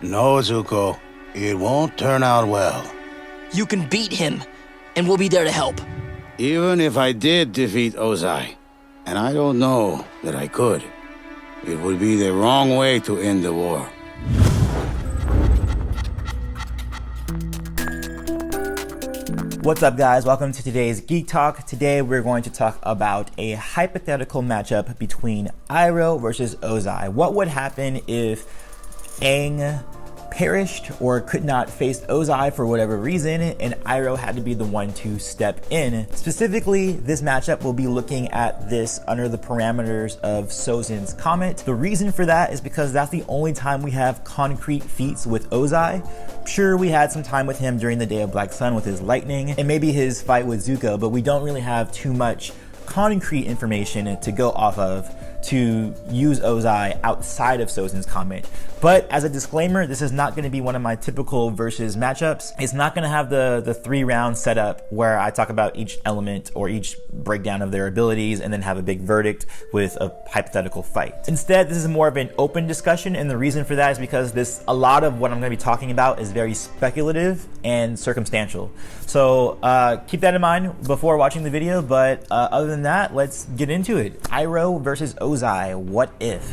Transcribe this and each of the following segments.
No, Zuko. It won't turn out well. You can beat him, and we'll be there to help. Even if I did defeat Ozai, and I don't know that I could, it would be the wrong way to end the war. What's up, guys? Welcome to today's Geek Talk. Today we're going to talk about a hypothetical matchup between Iroh versus Ozai. What would happen if Aang perished or could not face Ozai for whatever reason, and Iroh had to be the one to step in? Specifically, this matchup will be looking at this under the parameters of Sozin's Comet. The reason for that is because that's the only time we have concrete feats with Ozai. Sure, we had some time with him during the Day of Black Sun with his lightning and maybe his fight with Zuko, but we don't really have too much concrete information to go off of to use Ozai outside of Sozin's Comet. But as a disclaimer, this is not going to be one of my typical versus matchups. It's not going to have the 3-round setup where I talk about each element or each breakdown of their abilities and then have a big verdict with a hypothetical fight. Instead, this is more of an open discussion, and the reason for that is because a lot of what I'm going to be talking about is very speculative and circumstantial. So keep that in mind before watching the video, but other than that, let's get into it. Iroh versus Ozai, what if?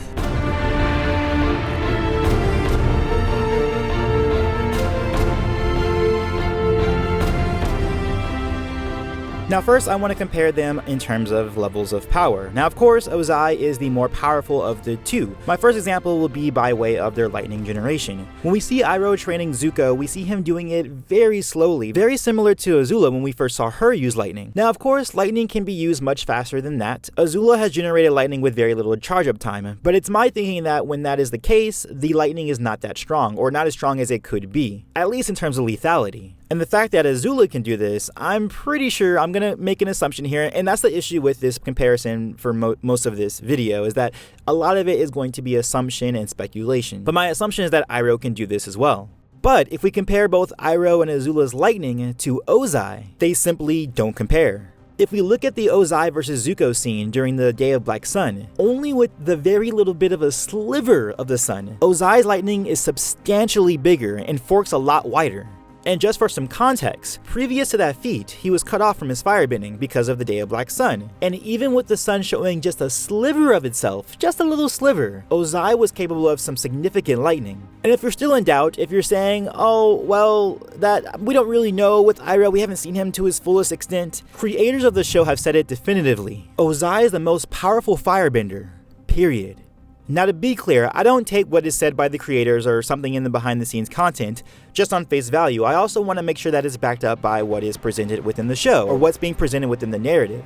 Now first, I want to compare them in terms of levels of power. Now of course, Ozai is the more powerful of the two. My first example will be by way of their lightning generation. When we see Iroh training Zuko, we see him doing it very slowly, very similar to Azula when we first saw her use lightning. Now of course, lightning can be used much faster than that. Azula has generated lightning with very little charge up time, but it's my thinking that when that is the case, the lightning is not that strong, or not as strong as it could be, at least in terms of lethality. And the fact that Azula can do this, I'm pretty sure I'm going to make an assumption here, and that's the issue with this comparison for most of this video, is that a lot of it is going to be assumption and speculation. But my assumption is that Iroh can do this as well. But if we compare both Iroh and Azula's lightning to Ozai, they simply don't compare. If we look at the Ozai versus Zuko scene during the Day of Black Sun, only with the very little bit of a sliver of the sun, Ozai's lightning is substantially bigger and forks a lot wider. And just for some context, previous to that feat, he was cut off from his firebending because of the Day of Black Sun. And even with the sun showing just a sliver of itself, just a little sliver, Ozai was capable of some significant lightning. And if you're still in doubt, if you're saying, oh, well, that we don't really know with Iroh, we haven't seen him to his fullest extent, creators of the show have said it definitively. Ozai is the most powerful firebender, period. Now to be clear, I don't take what is said by the creators or something in the behind the scenes content just on face value. I also want to make sure that it's backed up by what is presented within the show, or what's being presented within the narrative.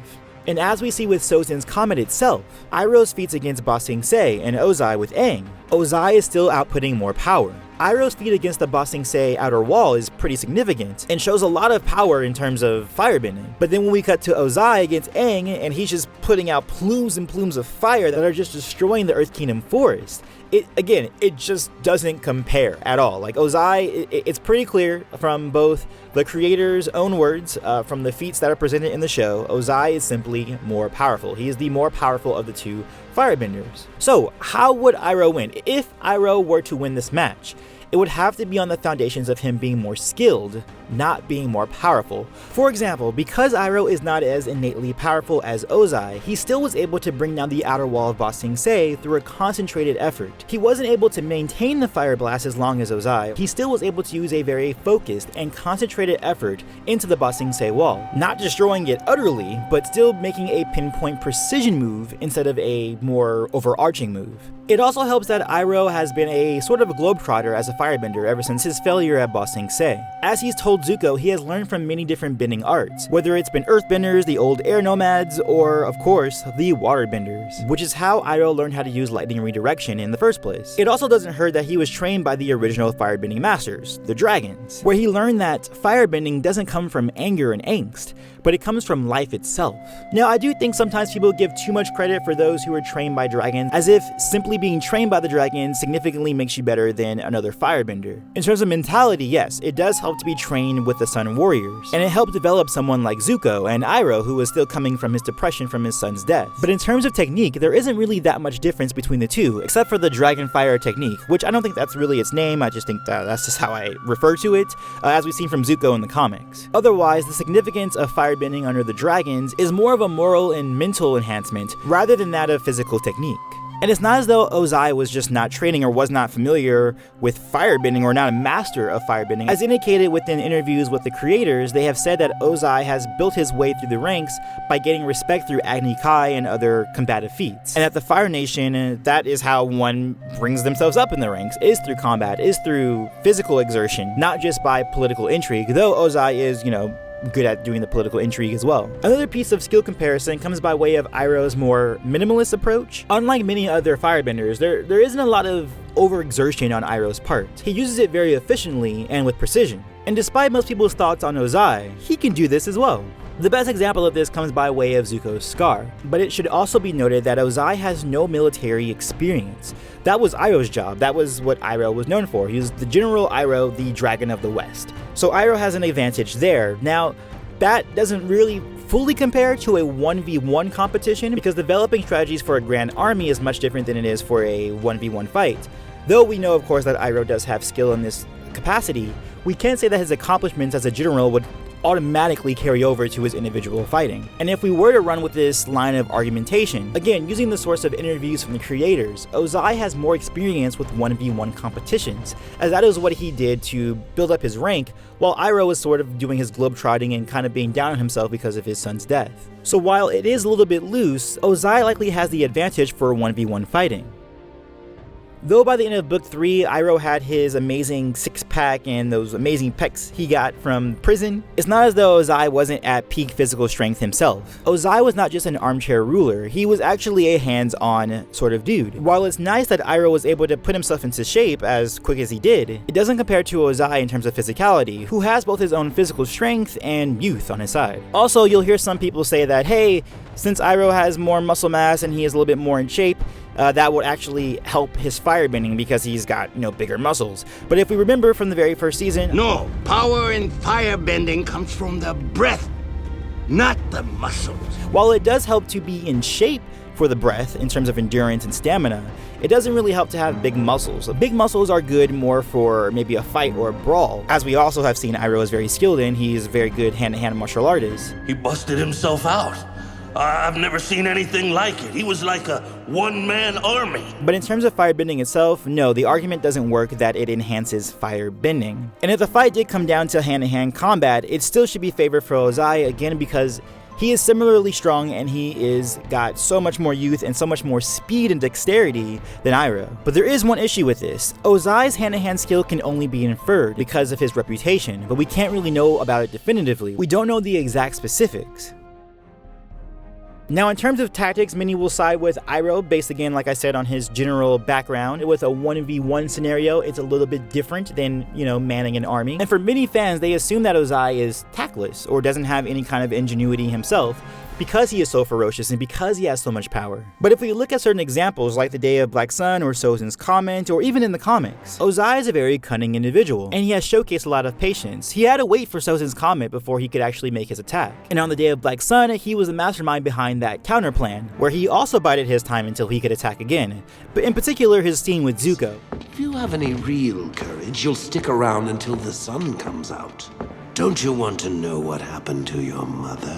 And as we see with Sozin's Comet itself, Iroh's feats against Ba Sing Se and Ozai with Aang, Ozai is still outputting more power. Iroh's feat against the Ba Sing Se outer wall is pretty significant and shows a lot of power in terms of firebending. But then when we cut to Ozai against Aang, and he's just putting out plumes and plumes of fire that are just destroying the Earth Kingdom forest, it just doesn't compare at all. Like Ozai, it's pretty clear from both the creator's own words, from the feats that are presented in the show, Ozai is simply more powerful. He is the more powerful of the two firebenders. So how would Iroh win? If Iroh were to win this match, it would have to be on the foundations of him being more skilled, not being more powerful. For example, because Iroh is not as innately powerful as Ozai, he still was able to bring down the outer wall of Ba Sing Se through a concentrated effort. He wasn't able to maintain the fire blast as long as Ozai. He still was able to use a very focused and concentrated effort into the Ba Sing Se wall, not destroying it utterly, but still making a pinpoint precision move instead of a more overarching move. It also helps that Iroh has been a sort of a globetrotter as a firebender ever since his failure at Ba Sing Se. As he's told Zuko, he has learned from many different bending arts, whether it's been earthbenders, the old air nomads, or of course, the waterbenders, which is how Iroh learned how to use lightning redirection in the first place. It also doesn't hurt that he was trained by the original firebending masters, the dragons, where he learned that firebending doesn't come from anger and angst, but it comes from life itself. Now, I do think sometimes people give too much credit for those who are trained by dragons, as if simply being trained by the dragon significantly makes you better than another firebender. In terms of mentality, yes, it does help to be trained with the Sun Warriors, and it helped develop someone like Zuko and Iroh, who was still coming from his depression from his son's death. But in terms of technique, there isn't really that much difference between the two, except for the dragon fire technique, which I don't think that's really its name, I just think that's just how I refer to it, as we've seen from Zuko in the comics. Otherwise, the significance of firebending under the dragons is more of a moral and mental enhancement, rather than that of physical technique. And it's not as though Ozai was just not training or was not familiar with firebending or not a master of firebending. As indicated within interviews with the creators, they have said that Ozai has built his way through the ranks by gaining respect through Agni Kai and other combative feats. And at the Fire Nation, that is how one brings themselves up in the ranks, is through combat, is through physical exertion, not just by political intrigue, though Ozai is, good at doing the political intrigue as well. Another piece of skill comparison comes by way of Iroh's more minimalist approach. Unlike many other firebenders, there isn't a lot of overexertion on Iroh's part. He uses it very efficiently and with precision. And despite most people's thoughts on Ozai, he can do this as well. The best example of this comes by way of Zuko's scar, but it should also be noted that Ozai has no military experience. That was Iroh's job, that was what Iroh was known for. He was the General Iroh, the Dragon of the West. So Iroh has an advantage there. Now, that doesn't really fully compare to a 1v1 competition, because developing strategies for a grand army is much different than it is for a 1v1 fight. Though we know, of course, that Iroh does have skill in this capacity, we can't say that his accomplishments as a general would automatically carry over to his individual fighting. And if we were to run with this line of argumentation, again, using the source of interviews from the creators, Ozai has more experience with 1v1 competitions, as that is what he did to build up his rank, while Iroh was sort of doing his globetrotting and kind of being down on himself because of his son's death. So while it is a little bit loose, Ozai likely has the advantage for 1v1 fighting. Though by the end of book 3, Iroh had his amazing six-pack and those amazing pecs he got from prison, it's not as though Ozai wasn't at peak physical strength himself. Ozai was not just an armchair ruler, he was actually a hands-on sort of dude. While it's nice that Iroh was able to put himself into shape as quick as he did, it doesn't compare to Ozai in terms of physicality, who has both his own physical strength and youth on his side. Also, you'll hear some people say that, hey, since Iroh has more muscle mass and he is a little bit more in shape, that would actually help his firebending because he's got, bigger muscles. But if we remember from the very first season... No, power in firebending comes from the breath, not the muscles. While it does help to be in shape for the breath in terms of endurance and stamina, it doesn't really help to have big muscles. Big muscles are good more for maybe a fight or a brawl. As we also have seen Iroh is very skilled in, he's a very good hand-to-hand martial artist. He busted himself out. I've never seen anything like it. He was like a one-man army. But in terms of firebending itself, no, the argument doesn't work that it enhances firebending. And if the fight did come down to hand-to-hand combat, it still should be favored for Ozai, again because he is similarly strong and he is got so much more youth and so much more speed and dexterity than Iroh. But there is one issue with this. Ozai's hand-to-hand skill can only be inferred because of his reputation, but we can't really know about it definitively. We don't know the exact specifics. Now, in terms of tactics, many will side with Iroh, based again, like I said, on his general background. With a 1v1 scenario, it's a little bit different than, manning an army. And for many fans, they assume that Ozai is tactless or doesn't have any kind of ingenuity himself, because he is so ferocious and because he has so much power. But if we look at certain examples like the Day of Black Sun or Sozin's Comet, or even in the comics, Ozai is a very cunning individual, and he has showcased a lot of patience. He had to wait for Sozin's Comet before he could actually make his attack. And on the Day of Black Sun, he was the mastermind behind that counter plan, where he also bided his time until he could attack again. But in particular, his scene with Zuko. If you have any real courage, you'll stick around until the sun comes out. Don't you want to know what happened to your mother?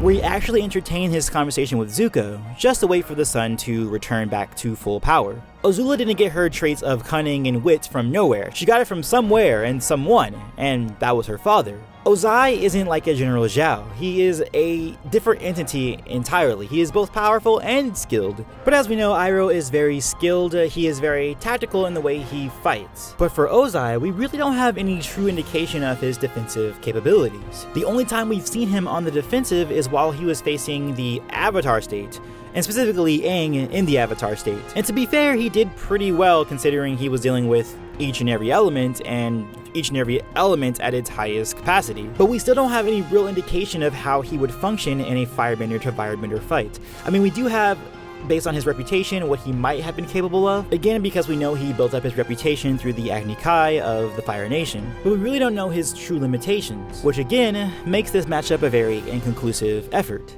Where he actually entertained his conversation with Zuko, just to wait for the sun to return back to full power. Azula didn't get her traits of cunning and wit from nowhere. She got it from somewhere and someone, and that was her father. Ozai isn't like a General Zhao. He is a different entity entirely. He is both powerful and skilled. But as we know, Iroh is very skilled. He is very tactical in the way he fights. But for Ozai, we really don't have any true indication of his defensive capabilities. The only time we've seen him on the defensive is while he was facing the Avatar state, and specifically Aang in the Avatar state. And to be fair, he did pretty well considering he was dealing with each and every element, and each and every element at its highest capacity. But we still don't have any real indication of how he would function in a firebender to firebender fight. I mean, we do have, based on his reputation, what he might have been capable of, again because we know he built up his reputation through the Agni Kai of the Fire Nation, but we really don't know his true limitations, which again makes this matchup a very inconclusive effort.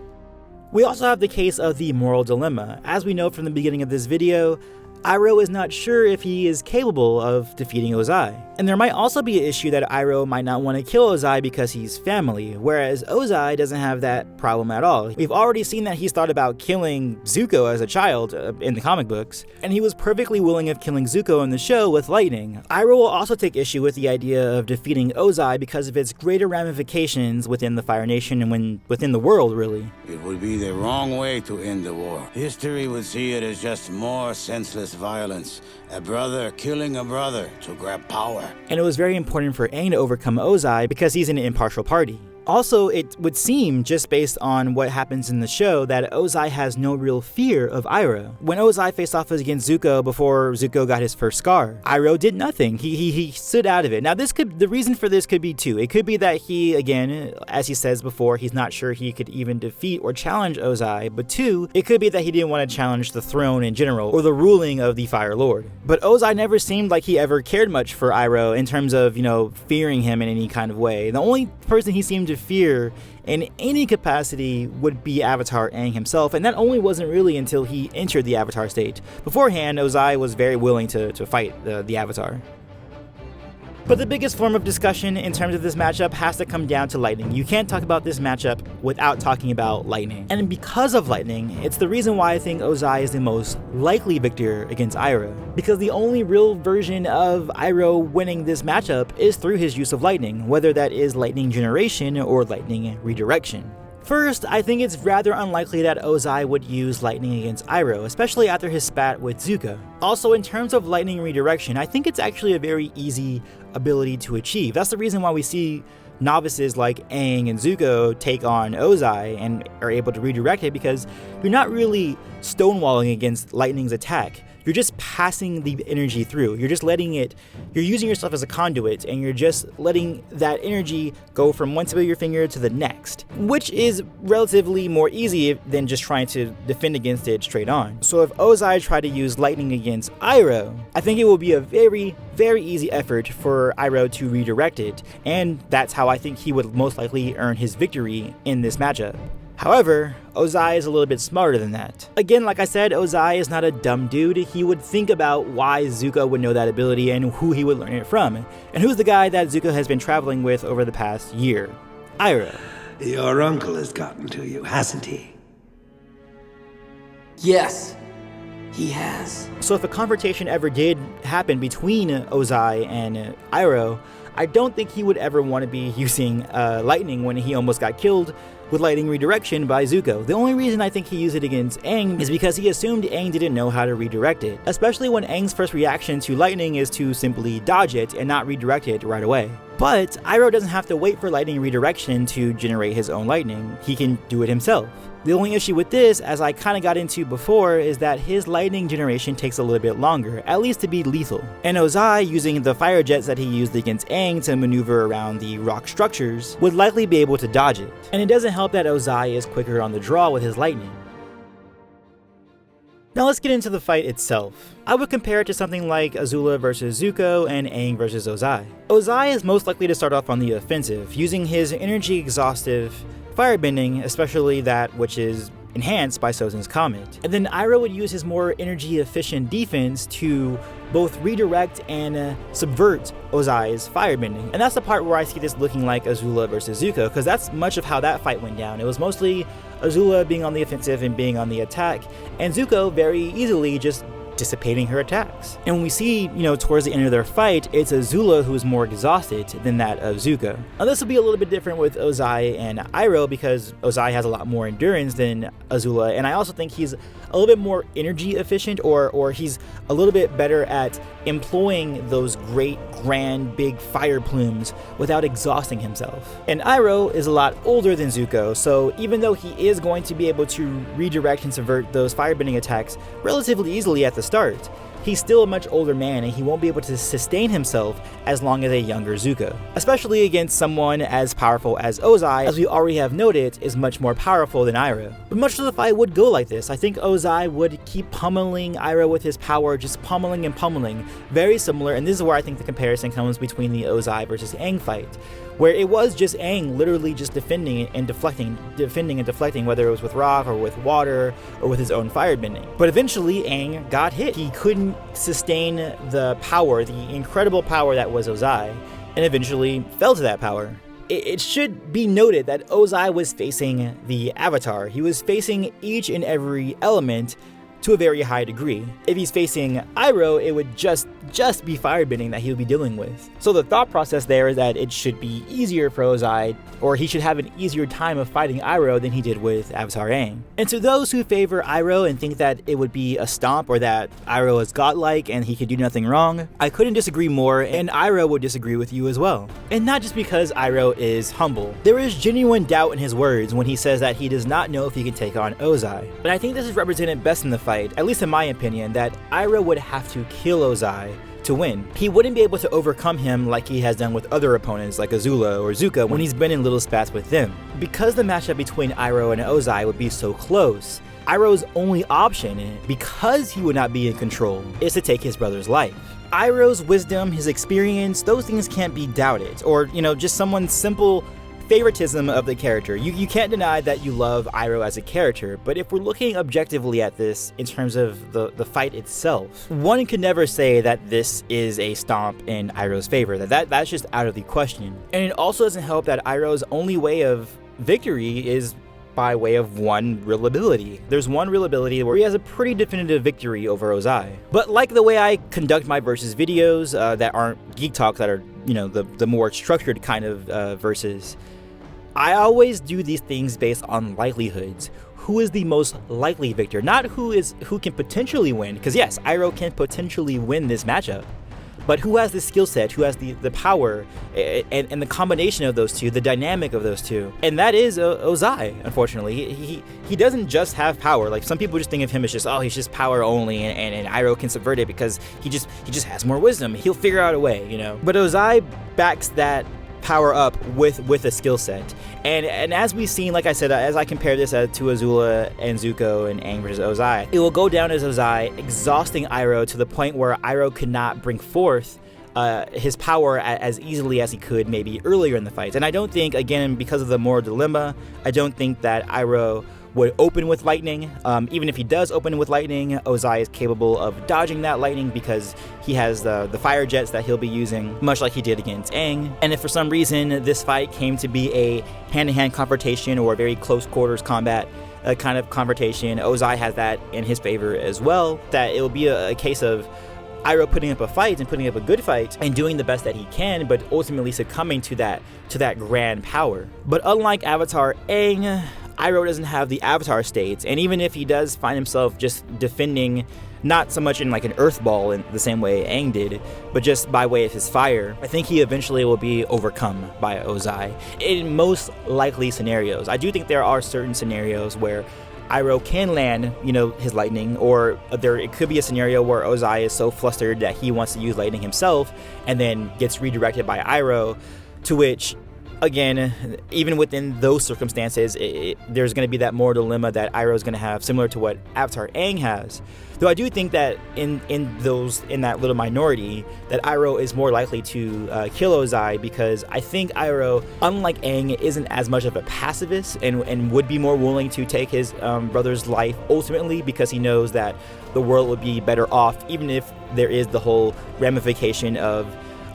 We also have the case of the moral dilemma. As we know from the beginning of this video, Iroh is not sure if he is capable of defeating Ozai. And there might also be an issue that Iroh might not want to kill Ozai because he's family, whereas Ozai doesn't have that problem at all. We've already seen that he's thought about killing Zuko as a child in the comic books, and he was perfectly willing of killing Zuko in the show with lightning. Iroh will also take issue with the idea of defeating Ozai because of its greater ramifications within the Fire Nation and within the world, really. It would be the wrong way to end the war. History would see it as just more senseless violence. A brother killing a brother to grab power. And it was very important for Aang to overcome Ozai because he's an impartial party. Also, it would seem, just based on what happens in the show, that Ozai has no real fear of Iroh. When Ozai faced off against Zuko before Zuko got his first scar, Iroh did nothing. He stood out of it. Now, the reason for this could be two. It could be that he, again, as he says before, he's not sure he could even defeat or challenge Ozai, but two, it could be that he didn't want to challenge the throne in general, or the ruling of the Fire Lord. But Ozai never seemed like he ever cared much for Iroh in terms of, fearing him in any kind of way. The only person he seemed to fear in any capacity would be Avatar Aang himself, and that only wasn't really until he entered the Avatar state. Beforehand, Ozai was very willing to fight the Avatar. But the biggest form of discussion in terms of this matchup has to come down to lightning. You can't talk about this matchup without talking about lightning. And because of lightning, it's the reason why I think Ozai is the most likely victor against Iroh. Because the only real version of Iroh winning this matchup is through his use of lightning, whether that is lightning generation or lightning redirection. First, I think it's rather unlikely that Ozai would use lightning against Iroh, especially after his spat with Zuko. Also, in terms of lightning redirection, I think it's actually a very easy ability to achieve. That's the reason why we see novices like Aang and Zuko take on Ozai and are able to redirect it, because you're not really stonewalling against lightning's attack. You're just passing the energy through. You're using yourself as a conduit, and you're just letting that energy go from one tip of your finger to the next, which is relatively more easy than just trying to defend against it straight on. So if Ozai tried to use lightning against Iroh, I think it will be a very, very easy effort for Iroh to redirect it, and that's how I think he would most likely earn his victory in this matchup. However, Ozai is a little bit smarter than that. Again, like I said, Ozai is not a dumb dude. He would think about why Zuko would know that ability and who he would learn it from. And who's the guy that Zuko has been traveling with over the past year? Iroh. Your uncle has gotten to you, hasn't he? Yes, he has. So if a confrontation ever did happen between Ozai and Iroh, I don't think he would ever want to be using lightning when he almost got killed with lightning redirection by Zuko. The only reason I think he used it against Aang is because he assumed Aang didn't know how to redirect it, especially when Aang's first reaction to lightning is to simply dodge it and not redirect it right away. But Iroh doesn't have to wait for lightning redirection to generate his own lightning. He can do it himself. The only issue with this, as I kind of got into before, is that his lightning generation takes a little bit longer, at least to be lethal. And Ozai, using the fire jets that he used against Aang to maneuver around the rock structures, would likely be able to dodge it. And it doesn't help that Ozai is quicker on the draw with his lightning. Now let's get into the fight itself. I would compare it to something like Azula versus Zuko and Aang versus Ozai. Ozai is most likely to start off on the offensive, using his energy exhaustive firebending, especially that which is enhanced by Sozin's Comet. And then Iroh would use his more energy efficient defense to both redirect and subvert Ozai's firebending. And that's the part where I see this looking like Azula versus Zuko, because that's much of how that fight went down. It was mostly Azula being on the offensive and being on the attack, and Zuko very easily just dissipating her attacks. And when we see, towards the end of their fight, it's Azula who is more exhausted than that of Zuko. Now this will be a little bit different with Ozai and Iroh because Ozai has a lot more endurance than Azula, and I also think he's a little bit more energy efficient, or he's a little bit better at employing those great, grand, big fire plumes without exhausting himself. And Iroh is a lot older than Zuko, so even though he is going to be able to redirect and subvert those firebending attacks relatively easily at the start, he's still a much older man and he won't be able to sustain himself as long as a younger Zuko. Especially against someone as powerful as Ozai, as we already have noted, is much more powerful than Iroh. But much of the fight would go like this. I think Ozai would keep pummeling Iroh with his power, just pummeling and pummeling. Very similar, and this is where I think the comparison comes between the Ozai versus Aang fight, where it was just Aang literally just defending and deflecting, whether it was with rock or with water or with his own firebending. But eventually Aang got hit. He couldn't sustain the power, the incredible power that was Ozai, and eventually fell to that power. It should be noted that Ozai was facing the Avatar. He was facing each and every element to a very high degree. If he's facing Iroh, it would just be firebending that he would be dealing with. So the thought process there is that it should be easier for Ozai, or he should have an easier time of fighting Iroh than he did with Avatar Aang. And to those who favor Iroh and think that it would be a stomp or that Iroh is godlike and he could do nothing wrong, I couldn't disagree more, and Iroh would disagree with you as well. And not just because Iroh is humble. There is genuine doubt in his words when he says that he does not know if he can take on Ozai. But I think this is represented best in the fight, at least in my opinion, that Iroh would have to kill Ozai to win. He wouldn't be able to overcome him like he has done with other opponents like Azula or Zuko when he's been in little spats with them. Because the matchup between Iroh and Ozai would be so close, Iroh's only option, because he would not be in control, is to take his brother's life. Iroh's wisdom, his experience, those things can't be doubted, or, just someone's simple favoritism of the character. You can't deny that you love Iroh as a character, but if we're looking objectively at this in terms of the fight itself, one can never say that this is a stomp in Iroh's favor. That's just out of the question. And it also doesn't help that Iroh's only way of victory is by way of one real ability. There's one real ability where he has a pretty definitive victory over Ozai. But like the way I conduct my versus videos that aren't Geek Talk, that are, the more structured kind of verses, I always do these things based on likelihoods. Who is the most likely victor? Not who can potentially win, because yes, Iroh can potentially win this matchup, but who has the skill set, who has the power, and the combination of those two, the dynamic of those two. And that is Ozai, unfortunately. He doesn't just have power. Like, some people just think of him as he's just power only, and Iroh can subvert it because he just has more wisdom. He'll figure out a way, But Ozai backs that power up with a skill set, and as we've seen, like I said, as I compare this to Azula and Zuko and Aang versus Ozai, it will go down as Ozai exhausting Iroh to the point where Iroh could not bring forth his power as easily as he could maybe earlier in the fight. And I don't think, again, because of the moral dilemma, I don't think that Iroh would open with lightning. Even if he does open with lightning, Ozai is capable of dodging that lightning because he has the fire jets that he'll be using, much like he did against Aang. And if for some reason this fight came to be a hand-to-hand confrontation or a very close quarters combat kind of confrontation, Ozai has that in his favor as well, that it will be a case of Iroh putting up a fight and putting up a good fight and doing the best that he can, but ultimately succumbing to that grand power. But unlike Avatar Aang, Iroh doesn't have the Avatar states, and even if he does find himself just defending, not so much in like an earth ball in the same way Aang did, but just by way of his fire, I think he eventually will be overcome by Ozai in most likely scenarios. I do think there are certain scenarios where Iroh can land, his lightning, or it could be a scenario where Ozai is so flustered that he wants to use lightning himself and then gets redirected by Iroh, to which, again, even within those circumstances, there's going to be that moral dilemma that Iroh is going to have, similar to what Avatar Aang has. Though I do think that in that little minority, that Iroh is more likely to kill Ozai, because I think Iroh, unlike Aang, isn't as much of a pacifist and would be more willing to take his brother's life ultimately, because he knows that the world would be better off, even if there is the whole ramification of,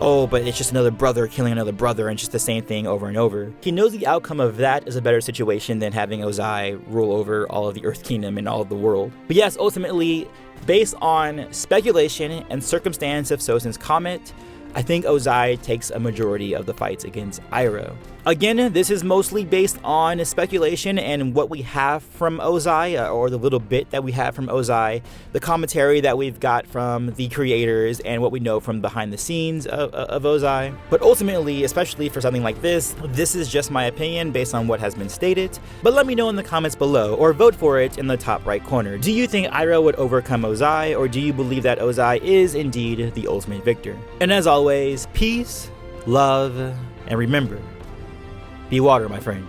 oh, but it's just another brother killing another brother, and just the same thing over and over. He knows the outcome of that is a better situation than having Ozai rule over all of the Earth Kingdom and all of the world. But yes, ultimately, based on speculation and circumstance of Sozin's Comet, I think Ozai takes a majority of the fights against Iroh. Again, this is mostly based on speculation and what we have from Ozai, or the little bit that we have from Ozai, the commentary that we've got from the creators, and what we know from behind the scenes of Ozai. But ultimately, especially for something like this is just my opinion based on what has been stated. But let me know in the comments below, or vote for it in the top right corner. Do you think Iroh would overcome Ozai, or do you believe that Ozai is indeed the ultimate victor? And as always, peace, love, and remember, be water, my friends.